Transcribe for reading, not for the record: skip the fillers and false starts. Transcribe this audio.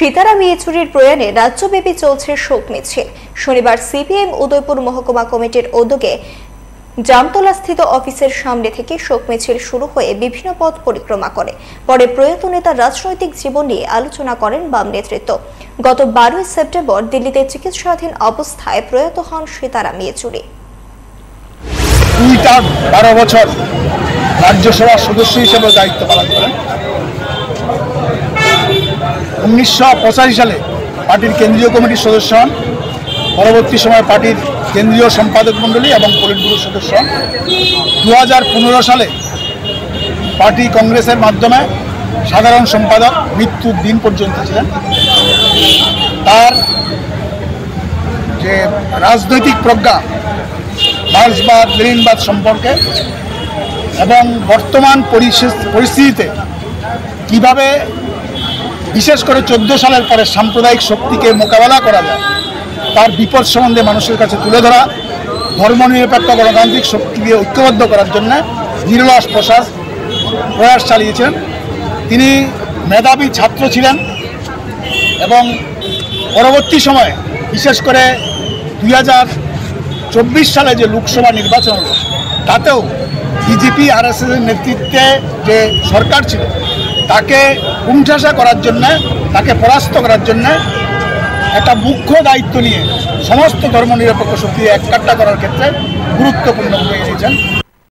সীতারাম ইয়েচুরির প্রয়াণে রাজ্যব্যাপী চলছে শোক মিছিল। শনিবার সিপিএম উদয়পুর মহকুমা কমিটির উদ্যোগে জামতলাস্থিত অফিসের সামনে থেকে শোক মিছিল শুরু হয়ে বিভিন্ন পথ পরিক্রমা করে। পরে প্রয়াত নেতার রাজনৈতিক জীবন নিয়ে আলোচনা করেন বাম নেতৃত্ব। গত 12 সেপ্টেম্বর দিল্লিতে চিকিৎসাধীন অবস্থায় প্রয়াত হন সীতারাম ইয়েচুরি। 12 বছর রাজ্যসভার সদস্য হিসেবে দায়িত্ব পালন করেন। 1985 সালে পার্টির কেন্দ্রীয় কমিটির সদস্য হন। পরবর্তী সময়ে পার্টির কেন্দ্রীয় সম্পাদক মণ্ডলী এবং পলিট ব্যুরো সদস্য হন। 2015 সালে পার্টি কংগ্রেসের মাধ্যমে সাধারণ সম্পাদক মৃত্যুর দিন পর্যন্ত ছিলেন। তার যে রাজনৈতিক প্রজ্ঞা, মার্ক্সবাদ লেনিনবাদ সম্পর্কে এবং বর্তমান পরিস্থিতিতে কিভাবে বিশেষ করে 14 সালের পরে সাম্প্রদায়িক শক্তিকে মোকাবেলা করা যায় তার বিপদ সম্বন্ধে মানুষের কাছে তুলে ধরা, ধর্মনিরপেক্ষ গণতান্ত্রিক শক্তিকে ঐক্যবদ্ধ করার জন্য নিরলস প্রয়াস চালিয়েছেন। তিনি মেধাবী ছাত্র ছিলেন এবং পরবর্তী সময়ে বিশেষ করে 2024 সালে যে লোকসভা নির্বাচন হলো তাতেও বিজেপি আরএসএসের নেতৃত্বে যে সরকার ছিল তাকে কুণ্ঠাসা করার জন্য, তাকে পরাস্ত করার জন্য একটা মুখ্য দায়িত্ব নিয়ে সমস্ত ধর্মনিরপেক্ষ শক্তি এককাট্টা করার ক্ষেত্রে গুরুত্বপূর্ণ ভূমিকা নিয়েছেন।